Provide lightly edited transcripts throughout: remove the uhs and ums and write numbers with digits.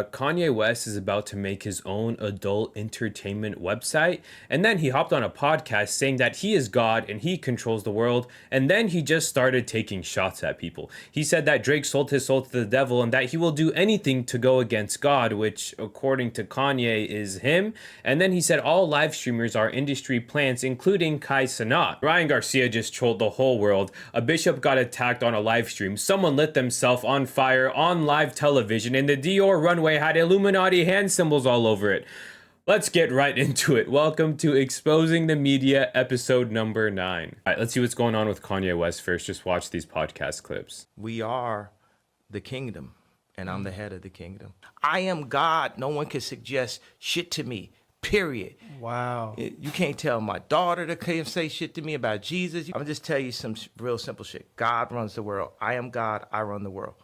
Kanye West is about to make his own adult entertainment website. And then he hopped on a podcast saying that he is God and he controls the world. And then he just started taking shots at people. He said that Drake sold his soul to the devil and that he will do anything to go against God, which according to Kanye is him. And then he said all live streamers are industry plants, including Kai Cenat. Ryan Garcia just trolled the whole world. A bishop got attacked on a live stream. Someone lit themselves on fire on live television, and the Dior runway had Illuminati hand symbols all over it. Let's get right into it. Welcome to Exposing the Media, episode number 9. All right, let's see what's going on with Kanye West first. Just watch these podcast clips. We are the kingdom, and I'm the head of the kingdom. I am God. No one can suggest shit to me, period. Wow. You can't tell my daughter to say shit to me about Jesus. I'm going to just tell you some real simple shit. God runs the world. I am God. I run the world.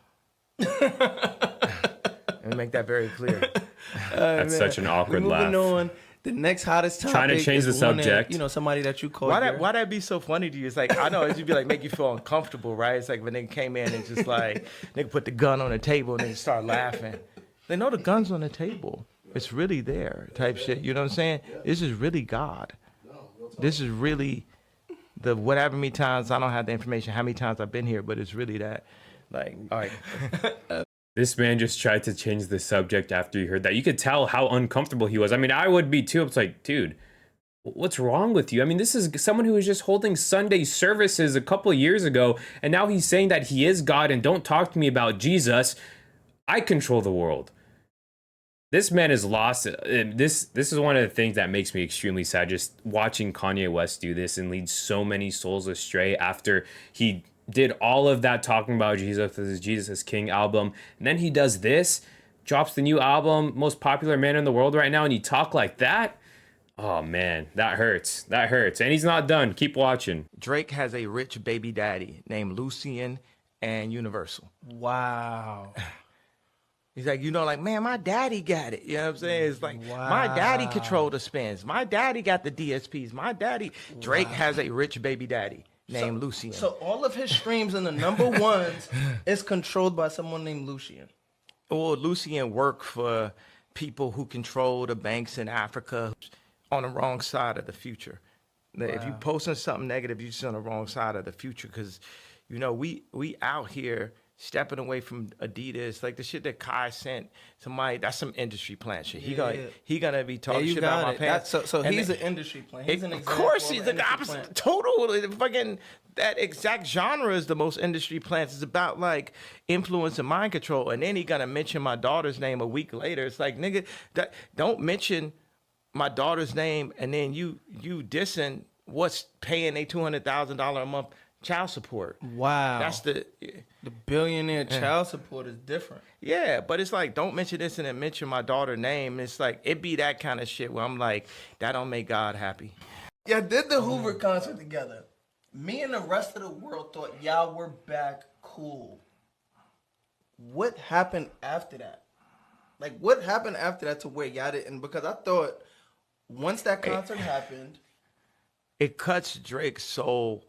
Let me make that very clear. That's such an awkward laugh. Moving on, the next hottest topic. Trying to change the subject. Somebody that you call. Why that be so funny to you? It's like, I know, it'd be like, make you feel uncomfortable, right? It's like when they came in and just like, they put the gun on the table and then start laughing. They know the gun's on the table. It's really there type shit. You know what I'm saying? This is really God. This is really the whatever many times, I don't have the information how many times I've been here, but it's really that. Like, all right. This man just tried to change the subject after he heard that. You could tell how uncomfortable he was. I mean, I would be too. It's like, dude, what's wrong with you? I mean, this is someone who was just holding Sunday services a couple of years ago, and now he's saying that he is God and don't talk to me about Jesus. I control the world. This man is lost. This is one of the things that makes me extremely sad, just watching Kanye West do this and lead so many souls astray after he did all of that talking about Jesus, this is Jesus King album, and then he does this, drops the new album, most popular man in the world right now, and you talk like that? Oh man, that hurts. That hurts. And he's not done. Keep watching. Drake has a rich baby daddy named Lucian and Universal. Wow. He's like, like, man, my daddy got it. You know what I'm saying? It's like, my daddy controlled the spins. My daddy got the DSPs. My daddy. Drake has a rich baby daddy named Lucian. So all of his streams in the number ones is controlled by someone named Lucian. Well, Lucian worked for people who control the banks in Africa on the wrong side of the future. Wow. If you posting something negative, you're just on the wrong side of the future because, we out here stepping away from Adidas, like the shit that Kai sent somebody, that's some industry plant shit. He gonna be talking shit about my pants. So he's an industry plant. He's an example. Of course, he's the opposite. Plant. Total fucking that exact genre is the most industry plants. It's about like influence and mind control. And then he gonna mention my daughter's name a week later. It's like, nigga, don't mention my daughter's name and then you dissing what's paying a $200,000 a month child support. Wow. That's the billionaire child support is different. Yeah, but it's like, don't mention this and then mention my daughter's name. It's like, it be that kind of shit where I'm like, that don't make God happy. Yeah, did the Hoover concert together. Me and the rest of the world thought y'all were back cool. What happened after that? Like, what happened after that to where y'all didn't? Because I thought once that concert happened. It cuts Drake's soul.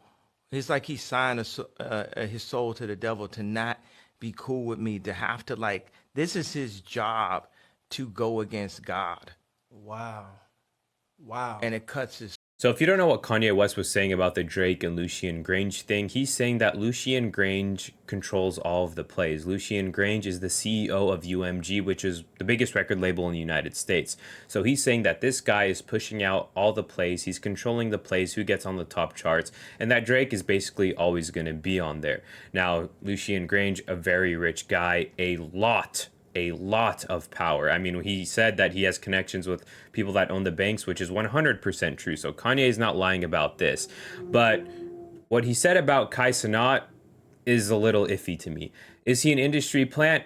It's like he signed his soul to the devil to not be cool with me, to have to like, this is his job to go against God. Wow. And it cuts his. So if you don't know what Kanye West was saying about the Drake and Lucian Grange thing, he's saying that Lucian Grange controls all of the plays. Lucian Grange is the CEO of UMG, which is the biggest record label in the United States. So he's saying that this guy is pushing out all the plays. He's controlling the plays, who gets on the top charts, and that Drake is basically always going to be on there. Now, Lucian Grange, a very rich guy, a lot of power. I mean, he said that he has connections with people that own the banks, which is 100% true. So Kanye is not lying about this. But what he said about Kai Cenat is a little iffy to me. Is he an industry plant?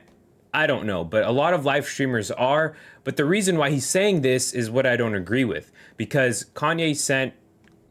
I don't know. But a lot of live streamers are. But the reason why he's saying this is what I don't agree with. Because Kanye sent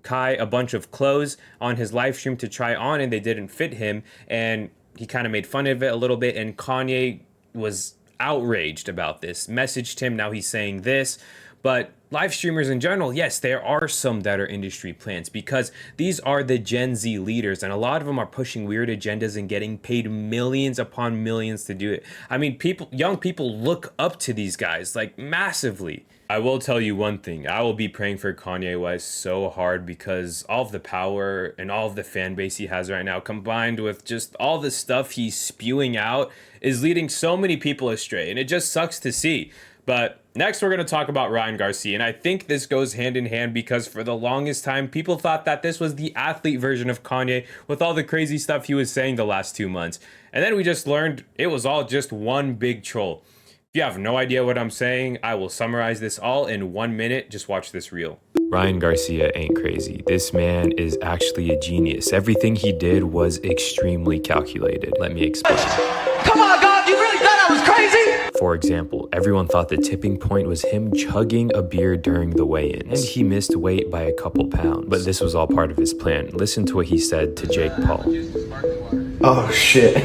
Kai a bunch of clothes on his live stream to try on, and they didn't fit him. And he kind of made fun of it a little bit. And Kanye was outraged about this, messaged him. Now he's saying this. But live streamers in general, yes, there are some that are industry plants because these are the Gen Z leaders, and a lot of them are pushing weird agendas and getting paid millions upon millions to do it. I mean, young people look up to these guys like massively. I will tell you one thing. I will be praying for Kanye West so hard because all of the power and all of the fan base he has right now, combined with just all the stuff he's spewing out, is leading so many people astray. And it just sucks to see. But next, we're going to talk about Ryan Garcia. And I think this goes hand in hand because for the longest time, people thought that this was the athlete version of Kanye with all the crazy stuff he was saying the last 2 months. And then we just learned it was all just one big troll. If you have no idea what I'm saying, I will summarize this all in 1 minute. Just watch this reel. Ryan Garcia ain't crazy. This man is actually a genius. Everything he did was extremely calculated. Let me explain. Come on, God, you really thought I was crazy? For example, everyone thought the tipping point was him chugging a beer during the weigh-ins, and he missed weight by a couple pounds. But this was all part of his plan. Listen to what he said to Jake Paul. Oh, shit.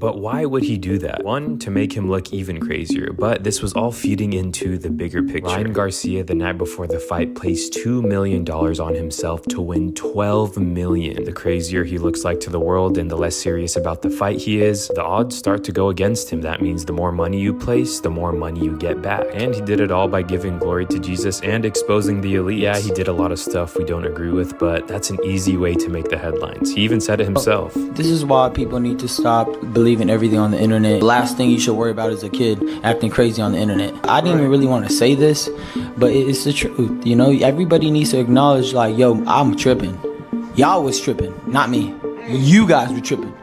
But why would he do that? One, to make him look even crazier, but this was all feeding into the bigger picture. Ryan Garcia, the night before the fight, placed $2 million on himself to win $12 million. The crazier he looks like to the world and the less serious about the fight he is, the odds start to go against him. That means the more money you place, the more money you get back. And he did it all by giving glory to Jesus and exposing the elite. Yeah, he did a lot of stuff we don't agree with, but that's an easy way to make the headlines. He even said it himself. This is why people need to stop believing everything on the internet. The last thing you should worry about is a kid acting crazy on the internet. I didn't even really want to say this, but it's the truth. You know, everybody needs to acknowledge, like, yo, I'm tripping. Y'all was tripping, not me. You guys were tripping.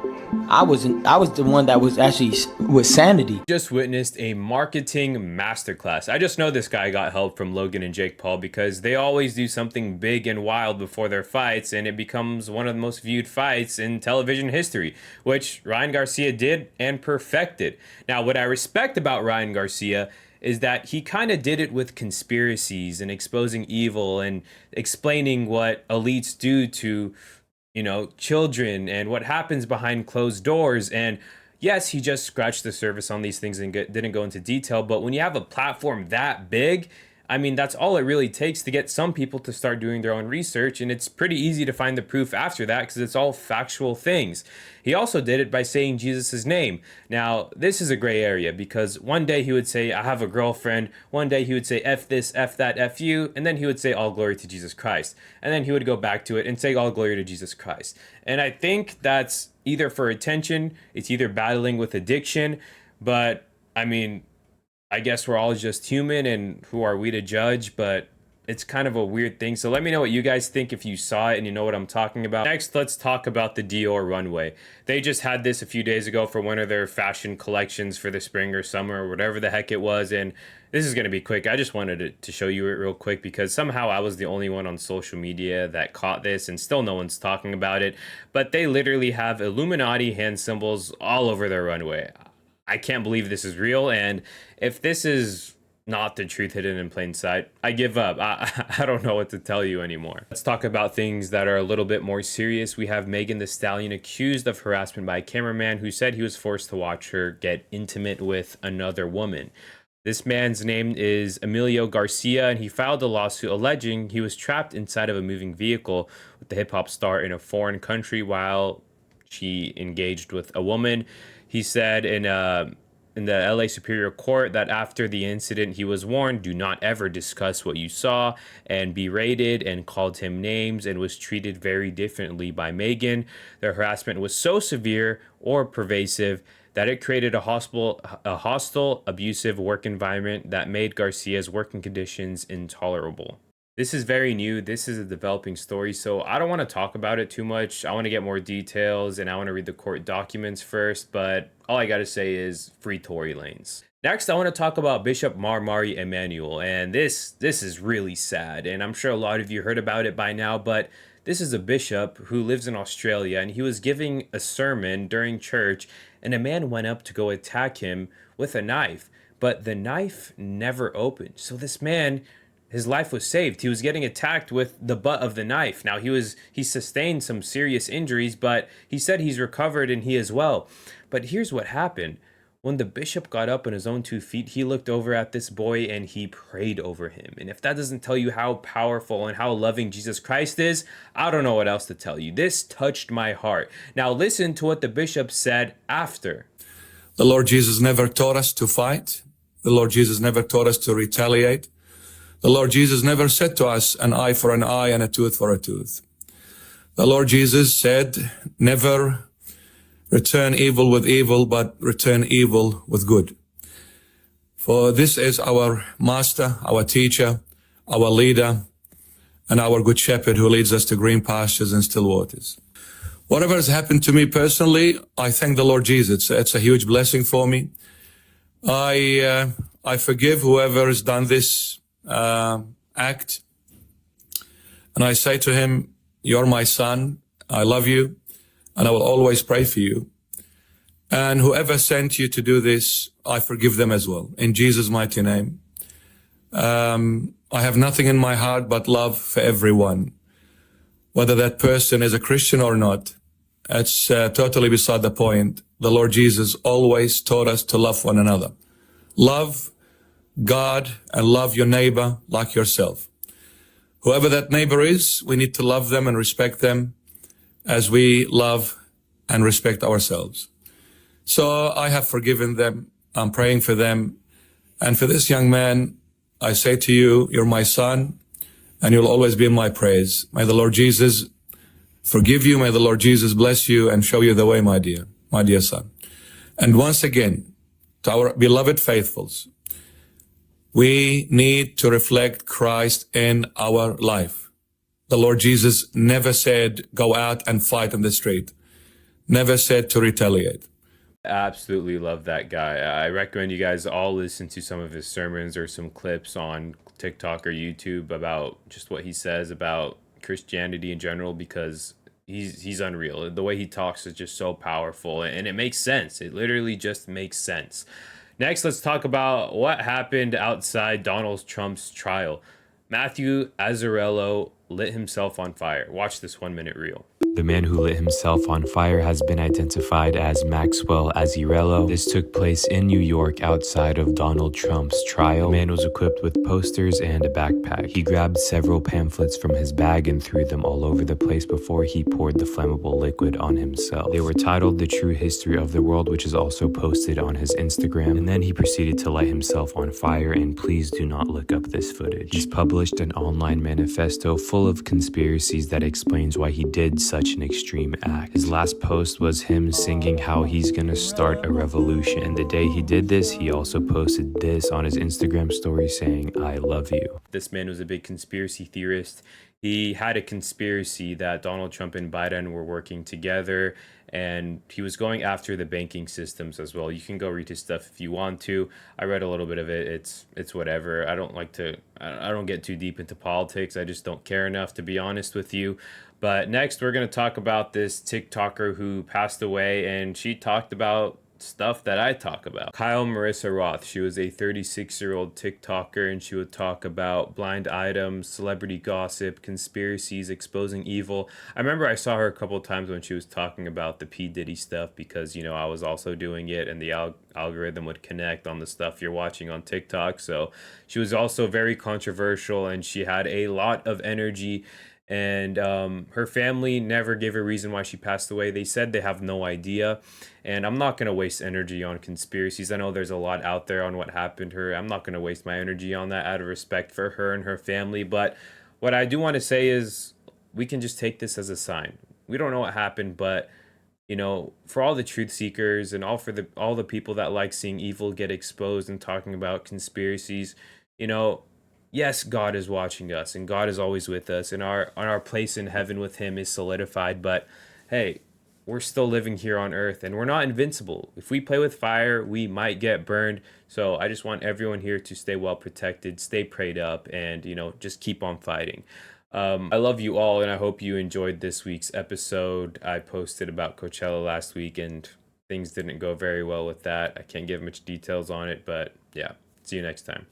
I was the one that was actually with sanity. Just witnessed a marketing masterclass. I just know this guy got help from Logan and Jake Paul because they always do something big and wild before their fights, and it becomes one of the most viewed fights in television history, which Ryan Garcia did and perfected. Now, what I respect about Ryan Garcia is that he kind of did it with conspiracies and exposing evil and explaining what elites do to, you know, children and what happens behind closed doors. And yes, he just scratched the surface on these things and didn't go into detail. But when you have a platform that big, I mean, that's all it really takes to get some people to start doing their own research. And it's pretty easy to find the proof after that because it's all factual things. He also did it by saying Jesus' name. Now, this is a gray area because one day he would say, I have a girlfriend. One day he would say, F this, F that, F you. And then he would say, all glory to Jesus Christ. And then he would go back to it and say, all glory to Jesus Christ. And I think that's either for attention, it's either battling with addiction. But I mean, I guess we're all just human, and who are we to judge? But it's kind of a weird thing. So let me know what you guys think if you saw it and you know what I'm talking about. Next, let's talk about the Dior runway. They just had this a few days ago for one of their fashion collections for the spring or summer or whatever the heck it was. And this is going to be quick. I just wanted to show you it real quick because somehow I was the only one on social media that caught this and still no one's talking about it. But they literally have Illuminati hand symbols all over their runway. I can't believe this is real. And if this is not the truth hidden in plain sight, I give up. I don't know what to tell you anymore. Let's talk about things that are a little bit more serious. We have Megan Thee Stallion accused of harassment by a cameraman who said he was forced to watch her get intimate with another woman. This man's name is Emilio Garcia, and he filed a lawsuit alleging he was trapped inside of a moving vehicle with the hip-hop star in a foreign country while she engaged with a woman. He said in the LA Superior Court that after the incident, he was warned, do not ever discuss what you saw, and berated and called him names and was treated very differently by Megan. The harassment was so severe or pervasive that it created a hostile, abusive work environment that made Garcia's working conditions intolerable. This is very new. This is a developing story, so I don't want to talk about it too much. I want to get more details, and I want to read the court documents first, but all I got to say is free Tory Lanez. Next, I want to talk about Bishop Marari Emanuel, and this is really sad, and I'm sure a lot of you heard about it by now, but this is a bishop who lives in Australia, and he was giving a sermon during church, and a man went up to go attack him with a knife, but the knife never opened. So this man, his life was saved. He was getting attacked with the butt of the knife. Now, he sustained some serious injuries, but he said he's recovered and he is well. But here's what happened. When the bishop got up on his own 2 feet, he looked over at this boy and he prayed over him. And if that doesn't tell you how powerful and how loving Jesus Christ is, I don't know what else to tell you. This touched my heart. Now listen to what the bishop said after. The Lord Jesus never taught us to fight. The Lord Jesus never taught us to retaliate. The Lord Jesus never said to us an eye for an eye and a tooth for a tooth. The Lord Jesus said, never return evil with evil, but return evil with good. For this is our master, our teacher, our leader, and our good shepherd who leads us to green pastures and still waters. Whatever has happened to me personally, I thank the Lord Jesus. It's a huge blessing for me. I forgive whoever has done this act. And I say to him, you're my son. I love you. And I will always pray for you. And whoever sent you to do this, I forgive them as well. In Jesus' mighty name. I have nothing in my heart but love for everyone. Whether that person is a Christian or not, it's totally beside the point. The Lord Jesus always taught us to love one another. Love God and love your neighbor like yourself. Whoever that neighbor is, we need to love them and respect them as we love and respect ourselves. So I have forgiven them. I'm praying for them. And for this young man, I say to you, you're my son, and you'll always be in my praise. May the Lord Jesus forgive you. May the Lord Jesus bless you and show you the way, my dear son. And once again, to our beloved faithfuls, we need to reflect Christ in our life. The Lord Jesus never said, go out and fight in the street. Never said to retaliate. Absolutely love that guy. I recommend you guys all listen to some of his sermons or some clips on TikTok or YouTube about just what he says about Christianity in general, because he's unreal. The way he talks is just so powerful, and it makes sense. It literally just makes sense. Next, let's talk about what happened outside Donald Trump's trial. Matthew Azzarello lit himself on fire. Watch this 1-minute reel. The man who lit himself on fire has been identified as Maxwell Azzarello. This took place in New York outside of Donald Trump's trial. The man was equipped with posters and a backpack. He grabbed several pamphlets from his bag and threw them all over the place before he poured the flammable liquid on himself. They were titled The True History of the World, which is also posted on his Instagram. And then he proceeded to light himself on fire, and please do not look up this footage. He's published an online manifesto full of conspiracies that explains why he did such an extreme act. His last post was him singing how he's gonna start a revolution, and the day he did this, he also posted this on his Instagram story saying, I love you. This man was a big conspiracy theorist. He had a conspiracy that Donald Trump and Biden were working together, and he was going after the banking systems as well. You can go read his stuff if you want to. I read a little bit of it. It's whatever. I don't get too deep into politics. I just don't care enough, to be honest with you. But next, we're going to talk about this TikToker who passed away, and she talked about stuff that I talk about. Kyle Marissa Roth. She was a 36-year-old TikToker, and she would talk about blind items, celebrity gossip, conspiracies, exposing evil. I remember I saw her a couple of times when she was talking about the P. Diddy stuff, because, you know, I was also doing it, and the algorithm would connect on the stuff you're watching on TikTok. So she was also very controversial, and she had a lot of energy. And her family never gave a reason why she passed away. They said they have no idea. And I'm not going to waste energy on conspiracies. I know there's a lot out there on what happened to her. I'm not going to waste my energy on that out of respect for her and her family. But what I do want to say is we can just take this as a sign. We don't know what happened, but, you know, for all the truth seekers and all the people that like seeing evil get exposed and talking about conspiracies, you know, yes, God is watching us, and God is always with us, and our place in heaven with him is solidified. But hey, we're still living here on earth, and we're not invincible. If we play with fire, we might get burned. So I just want everyone here to stay well protected, stay prayed up, and, you know, just keep on fighting. I love you all, and I hope you enjoyed this week's episode. I posted about Coachella last week, and things didn't go very well with that. I can't give much details on it, but yeah, see you next time.